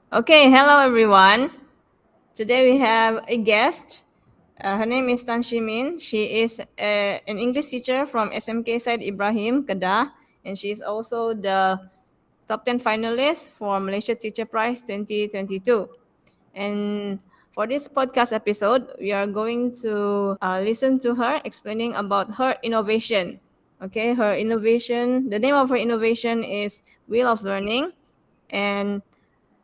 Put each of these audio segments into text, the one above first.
Okay, hello everyone. Today we have a guest. Her name is Tan Shi Min. She is an English teacher from SMK Said Ibrahim, Kedah, and she is also the top 10 finalist for Malaysia Teacher Prize 2022. And for this podcast episode, we are going to listen to her explaining about her innovation. Okay, her innovation, the name of her innovation is Wheel of Learning. And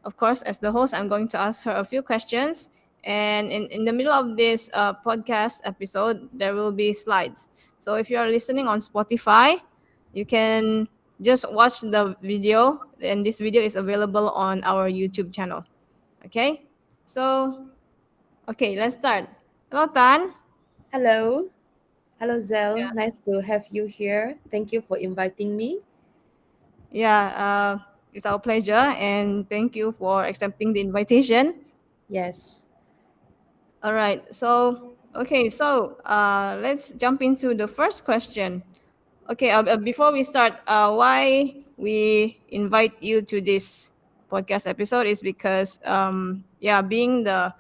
of course, as the host, I'm going to ask her a few questions. And in the middle of this podcast episode, there will be slides. So if you are listening on Spotify, you can just watch the video, and this video is available on our YouTube channel. Okay? So, okay, let's start. Hello, Tan. Hello. Hello, Zell. Yeah, Nice to have you here. Thank you for inviting me. yeah it's our pleasure, and thank you for accepting the invitation. Yes. All right. So let's jump into the first question. Okay, before we start, why we invite you to this podcast episode is because being the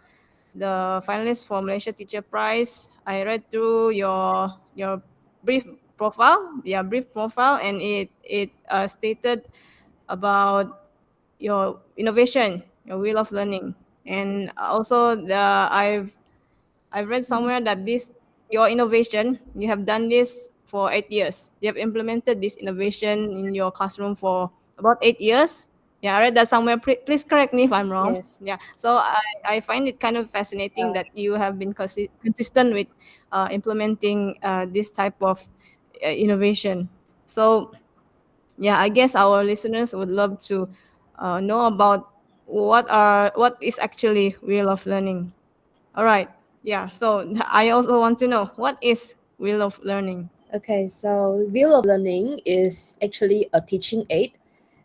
finalist for Malaysia Teacher Prize, I read through your brief profile, and it stated about your innovation, your wheel of learning, and also I've read somewhere that this your innovation, you have done this for 8 years. You have implemented this innovation in your classroom for about 8 years. Yeah, I read that somewhere. Please correct me if I'm wrong. Yes. Yeah, so I find it kind of fascinating Uh, that you have been consistent with implementing this type of innovation. So yeah, I guess our listeners would love to know about what is actually wheel of learning. All right. Yeah. So I also want to know, what is wheel of learning? okay, so Wheel of Learning is actually a teaching aid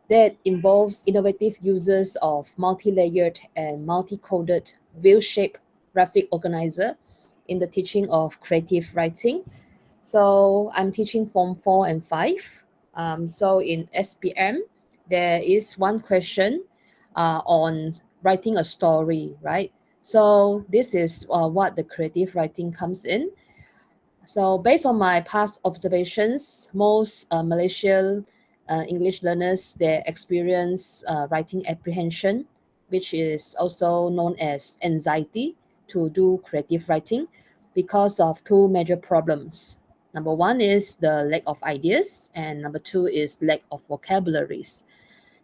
that involves innovative uses of multi-layered and multi-coded wheel-shaped graphic organizer in the teaching of creative writing. So I'm teaching Form 4 and 5. So in SPM, there is one question on writing a story, right? So this is what the creative writing comes in. So based on my past observations, most Malaysian English learners, they experience writing apprehension, which is also known as anxiety to do creative writing because of two major problems. Number one is the lack of ideas, and number two is lack of vocabularies.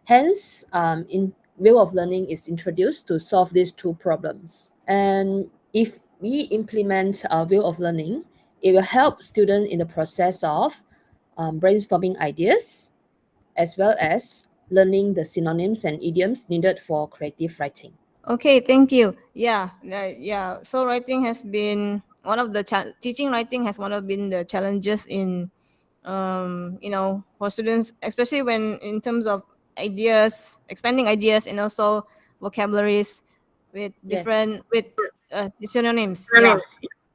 Hence, in Wheel of Learning is introduced to solve these two problems. And if we implement a Wheel of Learning, it will help students in the process of brainstorming ideas as well as learning the synonyms and idioms needed for creative writing. Okay, thank you. Yeah. So writing has been one of the teaching writing has one of been the challenges in for students, especially when in terms of ideas, expanding ideas, and also vocabularies with Yes. different with synonyms. Yeah.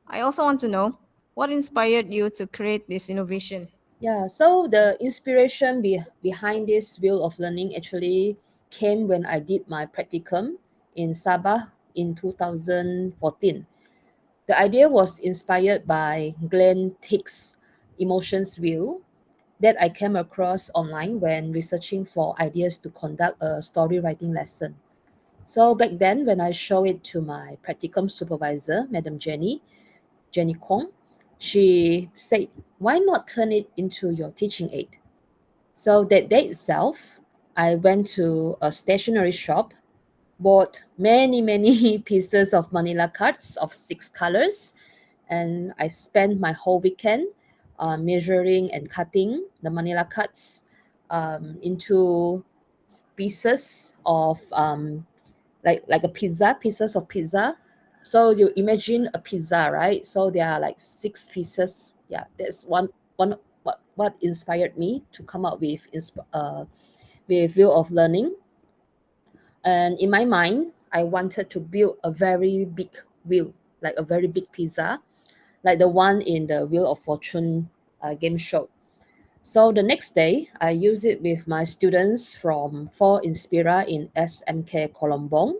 I also want to know, what inspired you to create this innovation. Yeah, so the inspiration behind this Wheel of Learning actually came when I did my practicum in Sabah in 2014. The idea was inspired by Glenn Tick's Emotions Wheel that I came across online when researching for ideas to conduct a story writing lesson. So back then, when I showed it to my practicum supervisor, Madam Jenny Kong, she said, "Why not turn it into your teaching aid?" So that day itself, I went to a stationery shop, bought many pieces of manila cards of 6 colors, and I spent my whole weekend measuring and cutting the manila cards into pieces of like a pizza, pieces of pizza. So you imagine a pizza, right? So there are like 6 pieces. Yeah, that's one what inspired me to come up with View of Learning. And in my mind, I wanted to build a very big wheel, like a very big pizza, like the one in the Wheel of Fortune game show. So the next day, I use it with my students from 4 Inspira in SMK Kolombong.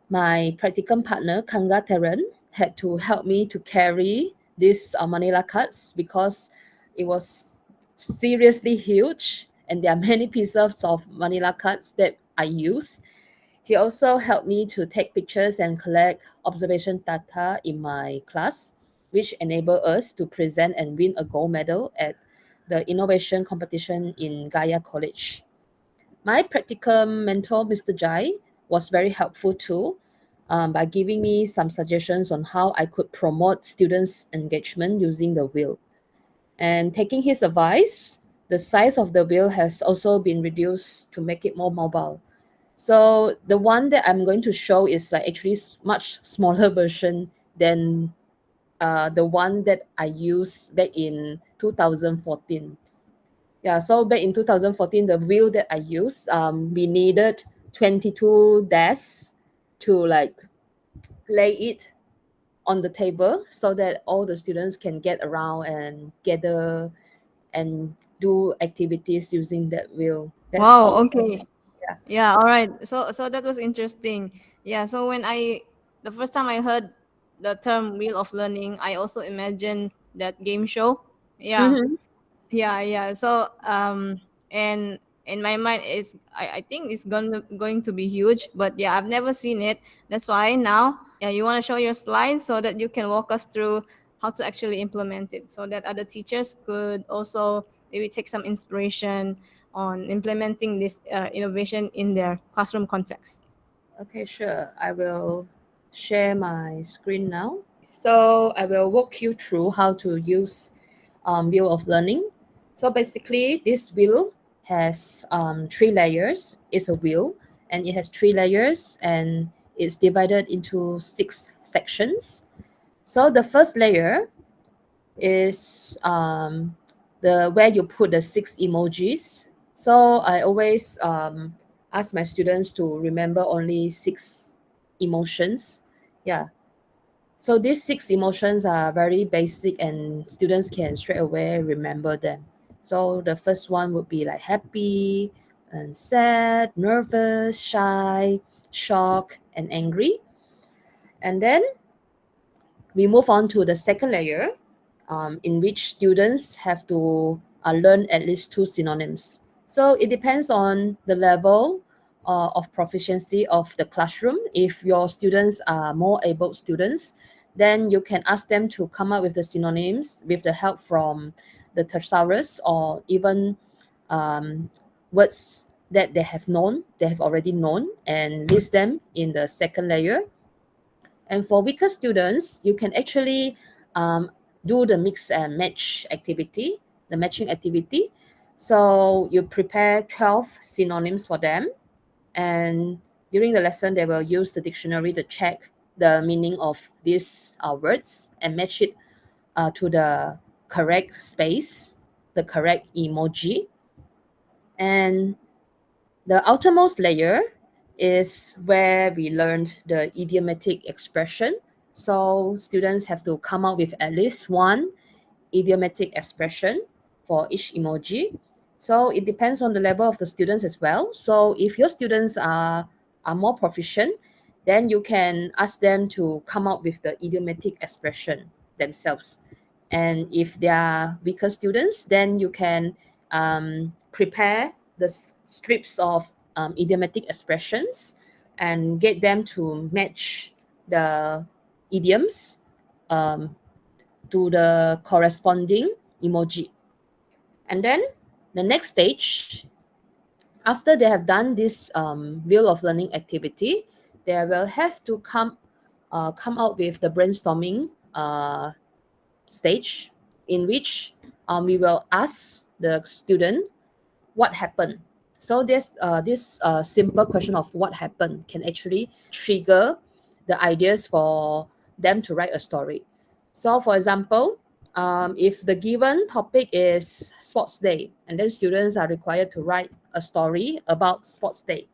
My practicum partner, Kanga Teren, had to help me to carry these manila cards because it was seriously huge and there are many pieces of manila cards that I use. He also helped me to take pictures and collect observation data in my class, which enable us to present and win a gold medal at the innovation competition in Gaya College. My practicum mentor, Mr. Jai, was very helpful too, by giving me some suggestions on how I could promote students' engagement using the wheel. And taking his advice, the size of the wheel has also been reduced to make it more mobile. So the one that I'm going to show is like actually much smaller version than the one that I used back in 2014. Yeah, so back in 2014, the wheel that I used, we needed 22 desks to like lay it on the table so that all the students can get around and gather and do activities using that wheel. That's Wow, all. okay. Yeah. Yeah, all right. So that was interesting. Yeah, so when the first time I heard the term wheel of learning, I also imagined that game show. Yeah. Mm-hmm. Yeah. So and in my mind is I think it's going to be huge, but yeah, I've never seen it. That's why now, yeah, you want to show your slides so that you can walk us through how to actually implement it so that other teachers could also maybe take some inspiration on implementing this innovation in their classroom context. Okay, sure. I will share my screen now. So I will walk you through how to use wheel of learning. So basically, this wheel has 3 layers. It's a wheel, and it has 3 layers, and it's divided into 6 sections. So the first layer is the where you put the 6 emojis. So I always ask my students to remember only 6 emotions. Yeah. So these 6 emotions are very basic and students can straight away remember them. So the first one would be like happy and sad, nervous, shy, shocked, and angry. And then we move on to the second layer, in which students have to learn at least 2 synonyms. So it depends on the level of proficiency of the classroom. If your students are more able students, then you can ask them to come up with the synonyms with the help from the thesaurus or even words that they have already known, and list them in the second layer. And for weaker students, you can actually do the mix and match activity, the matching activity. So you prepare 12 synonyms for them. And during the lesson, they will use the dictionary to check the meaning of these words and match it to the correct space, the correct emoji. And the outermost layer is where we learned the idiomatic expression. So students have to come up with at least one idiomatic expression for each emoji. So it depends on the level of the students as well. So if your students are more proficient, then you can ask them to come up with the idiomatic expression themselves. And if they are weaker students, then you can prepare the strips of idiomatic expressions and get them to match the idioms um, to the corresponding emoji. And then the next stage, after they have done this wheel of learning activity, they will have to come out with the brainstorming stage, in which we will ask the student what happened. So this simple question of what happened can actually trigger the ideas for them to write a story. So for example, if the given topic is sports day, and then students are required to write a story about sports day.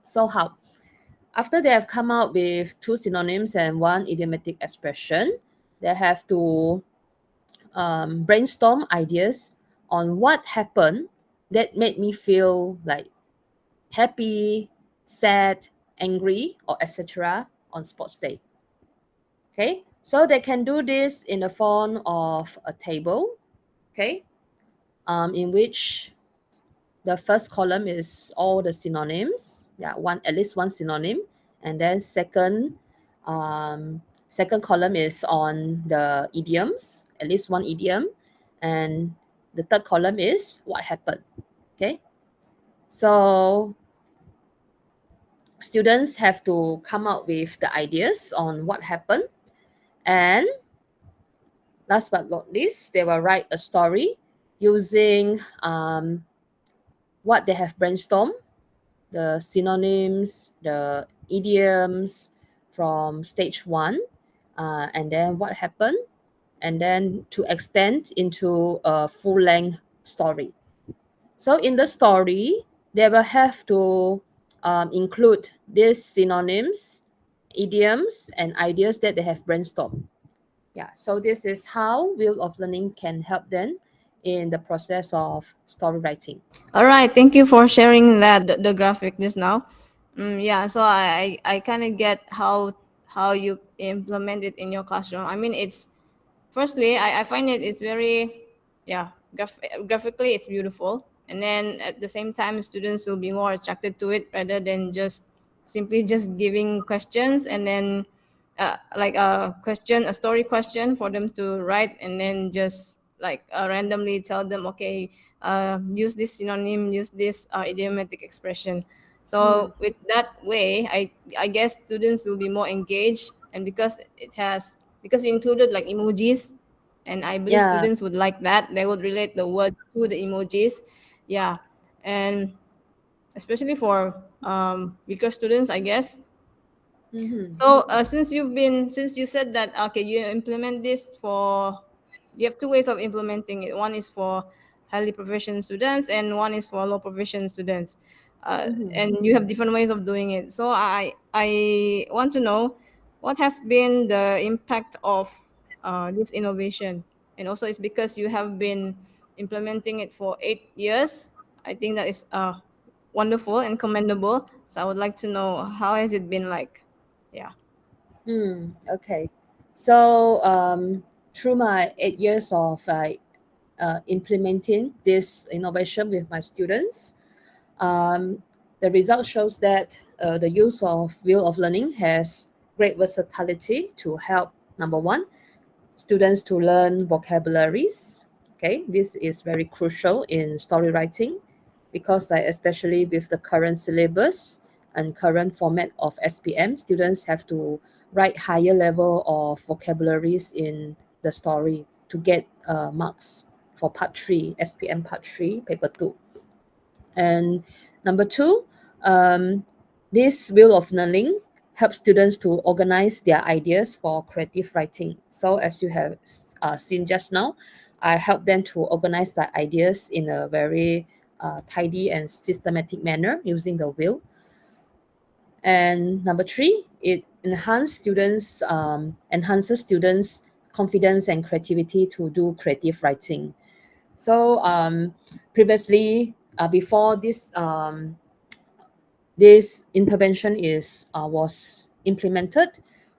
So how? After they have come out with 2 synonyms and one idiomatic expression, they have to brainstorm ideas on what happened that made me feel like happy, sad, angry, or etc. on sports day. Okay, so they can do this in the form of a table, okay, in which the first column is all the synonyms, yeah, one at least one synonym, and then second column is on the idioms, at least one idiom, and the third column is what happened. Okay, so students have to come up with the ideas on what happened, and last but not least, they will write a story using what they have brainstormed, the synonyms, the idioms from stage one, and then what happened, and then to extend into a full length story. So in the story, they will have to include these synonyms, idioms, and ideas that they have brainstormed. Yeah, so this is how Wheel of Learning can help them in the process of story writing. All right, thank you for sharing that the graphic just now. Yeah, so I kind of get how you implement it in your classroom. I mean, it's firstly I find it's very, yeah, graphically it's beautiful, and then at the same time students will be more attracted to it rather than just simply just giving questions and then like a story question for them to write, and then just like randomly tell them, okay, use this synonym, use this idiomatic expression. Mm, So with that way, I guess students will be more engaged, and because you included like emojis, and I believe yeah. students would like that. They would relate the words to the emojis. Yeah, and especially for weaker students, I guess. Mm-hmm. So since you said that, okay, you implement this for, you have two ways of implementing it. One is for highly proficient students, and one is for low proficient students. Mm-hmm. And you have different ways of doing it. So I want to know what has been the impact of this innovation, and also it's because you have been implementing it for 8 years. I think that is wonderful and commendable. So I would like to know, how has it been like? Yeah. Okay. So through my 8 years of implementing this innovation with my students, the result shows that the use of Wheel of Learning has great versatility to help, number one, students to learn vocabularies. Okay, this is very crucial in story writing because, like, especially with the current syllabus and current format of SPM, students have to write higher level of vocabularies in the story to get marks for part 3, SPM part 3, paper 2. And number two, this Wheel of Learning helps students to organize their ideas for creative writing. So as you have seen just now, I help them to organize their ideas in a very tidy and systematic manner using the wheel. And number three, it enhances students' confidence and creativity to do creative writing. So previously, before this intervention is was implemented,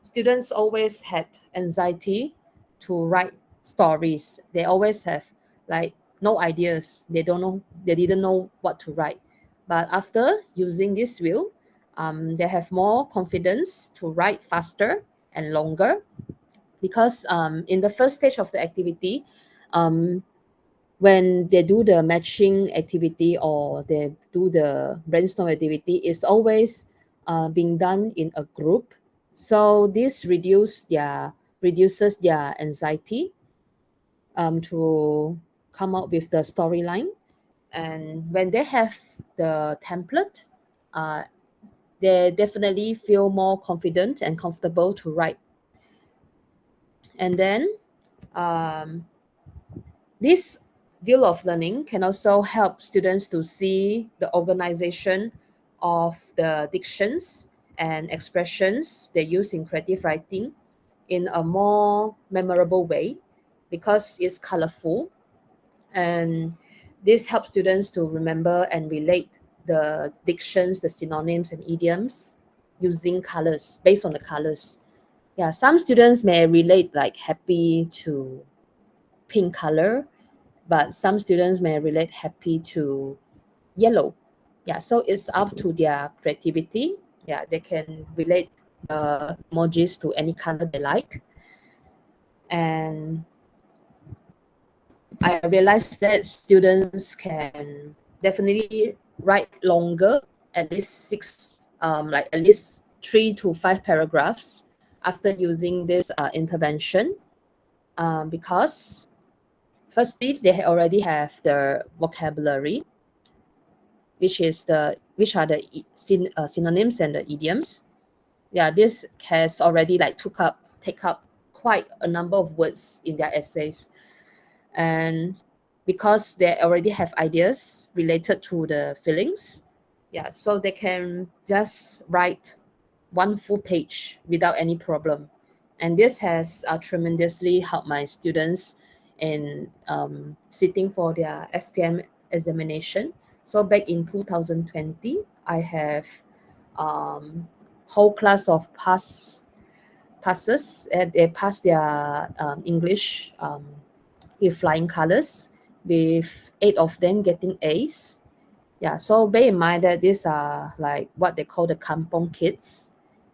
students always had anxiety to write stories. They always have like no ideas. They didn't know what to write. But after using this wheel, they have more confidence to write faster and longer because in the first stage of the activity, um, when they do the matching activity or they do the brainstorm activity, it's always being done in a group. So this reduces their anxiety to come up with the storyline. And when they have the template, uh, they definitely feel more confident and comfortable to write. And then um, this Wheel of Learning can also help students to see the organization of the dictions and expressions they use in creative writing in a more memorable way because it's colorful And this helps students to remember and relate the dictions, the synonyms and idioms using colors, based on the colors. Yeah, some students may relate like happy to pink color, but some students may relate happy to yellow. Yeah, so it's up to their creativity. Yeah, they can relate emojis to any color they like. And I realized that students can definitely write longer, at least like at least 3 to 5 paragraphs after using this intervention, because firstly they already have the vocabulary, which are the synonyms and the idioms. Yeah, this has already like take up quite a number of words in their essays. And because they already have ideas related to the feelings, yeah, so they can just write one full page without any problem. And this has tremendously helped my students in sitting for their SPM examination. So back in 2020, I have whole class of passes, and they passed their English with flying colors, with 8 of them getting A's. Yeah, so bear in mind that these are like what they call the kampong kids.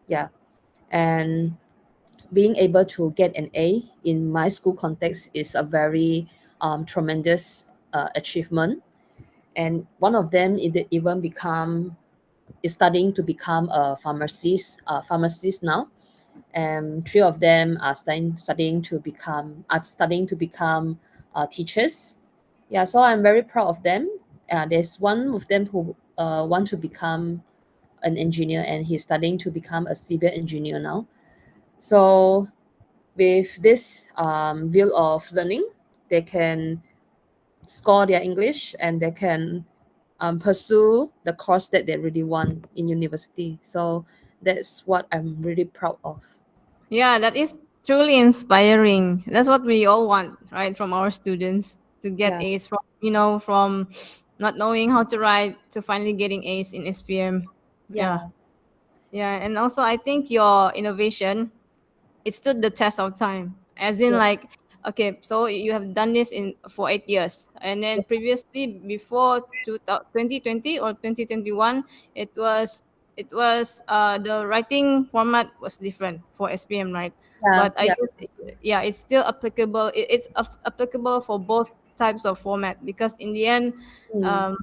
Yeah, and being able to get an A in my school context is a very tremendous achievement. And one of them even is studying to become a pharmacist now, and 3 of them are studying to become teachers. Yeah, so I'm very proud of them. There's one of them who want to become an engineer, and he's studying to become a civil engineer now. So with this view of learning, they can score their English, and they can pursue the course that they really want in university. So that's what I'm really proud of. Yeah, that is truly inspiring. That's what we all want, right, from our students to get Yeah, A's from, from not knowing how to write to finally getting A's in SPM. Yeah. yeah, Yeah, and also I think your innovation, it stood the test of time, as in yeah, like, okay, so you have done this in for 8 years, and then yeah, previously before 2020 or 2021, it was the writing format was different for SPM, right? yeah, But I yeah. guess yeah, it's still applicable. Applicable for both types of format, because in the end, Mm, um,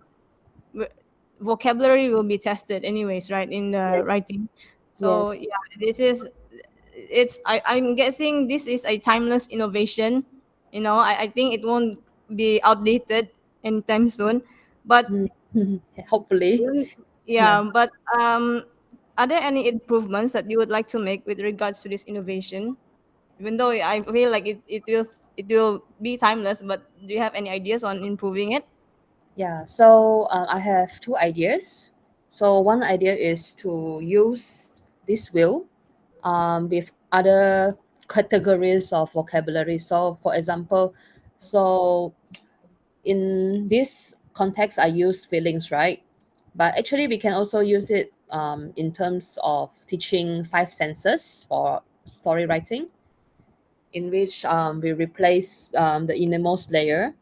w- vocabulary will be tested anyways, right, in the yes, writing. So yes, yeah, I'm guessing this is a timeless innovation. I think it won't be outdated anytime soon. But mm, hopefully. Yeah. yeah, but are there any improvements that you would like to make with regards to this innovation? Even though I feel like it will be timeless, but do you have any ideas on improving it? Yeah, so I have 2 ideas. So one idea is to use this wheel with other categories of vocabulary. So, for example, so in this context, I use feelings, right? But actually, we can also use it in terms of teaching 5 senses for story writing, in which we replace the innermost layer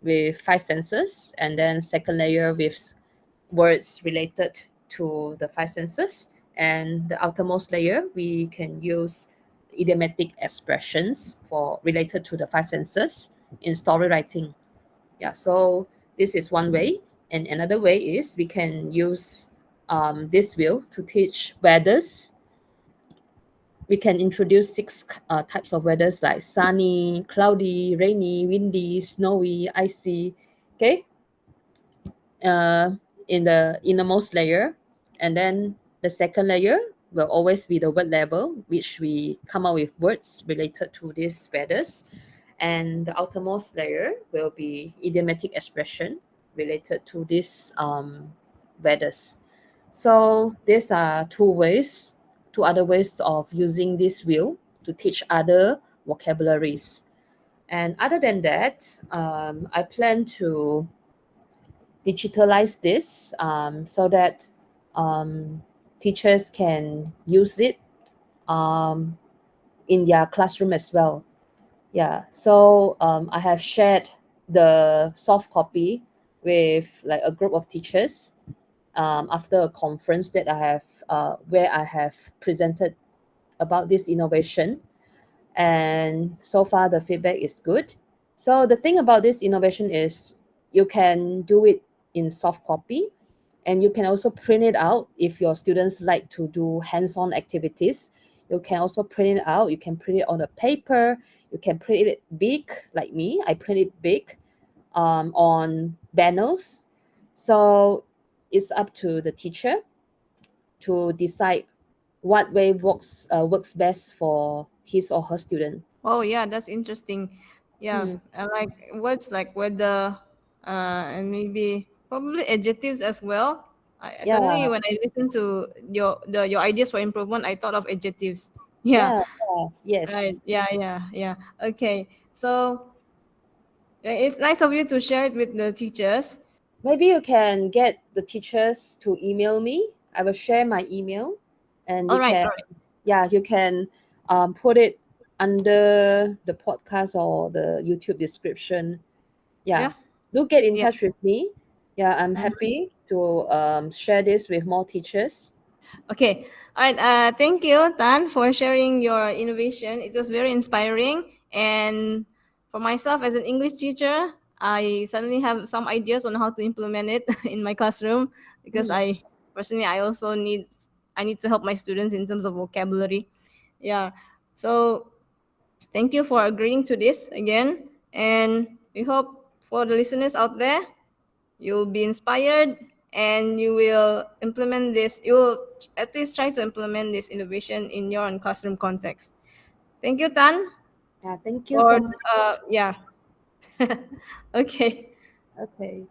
with 5 senses, and then second layer with words related to the 5 senses, and the outermost layer we can use idiomatic expressions for related to the 5 senses in story writing. Yeah, so this is one way. And another way is we can use this wheel to teach weathers. We can introduce 6 types of weathers, like sunny, cloudy, rainy, windy, snowy, icy. Okay, uh, in the innermost layer. And then the second layer will always be the word label, which we come up with words related to these weathers. And the outermost layer will be idiomatic expression related to these weathers. So these are 2 other ways of using this wheel to teach other vocabularies. And other than that, I plan to digitalize this so that teachers can use it um, in their classroom as well. Yeah, so I have shared the soft copy with like a group of teachers after a conference that I have where I have presented about this innovation, and so far the feedback is good. So the thing about this innovation is you can do it in soft copy, and you can also print it out if your students like to do hands-on activities. You can also print it out. You can print it on a paper. You can print it big, like me. I print it big on banners. So it's up to the teacher to decide what way works best for his or her student. Oh yeah, that's interesting. Yeah, Hmm. I like words like whether, and maybe probably adjectives as well. Yeah, Suddenly when I listen to your ideas for improvement, I thought of adjectives. Yeah, yeah, yes, right. yes. Yeah, yeah, yeah. Okay, so it's nice of you to share it with the teachers. Maybe you can get the teachers to email me. I will share my email, and All you right, can, all right. yeah, you can put it under the podcast or the YouTube description. Yeah, Yeah, do get in yeah. touch with me. Yeah, I'm happy to share this with more teachers. Okay. All right. Thank you, Tan, for sharing your innovation. It was very inspiring. And for myself, as an English teacher, I suddenly have some ideas on how to implement it in my classroom because Mhm. I also need to help my students in terms of vocabulary. Yeah. So thank you for agreeing to this again. And we hope for the listeners out there, you'll be inspired and you will implement this. You will at least try to implement this innovation in your own classroom context. Thank you, Tan, Yeah, thank you for so much. yeah. Okay. Okay.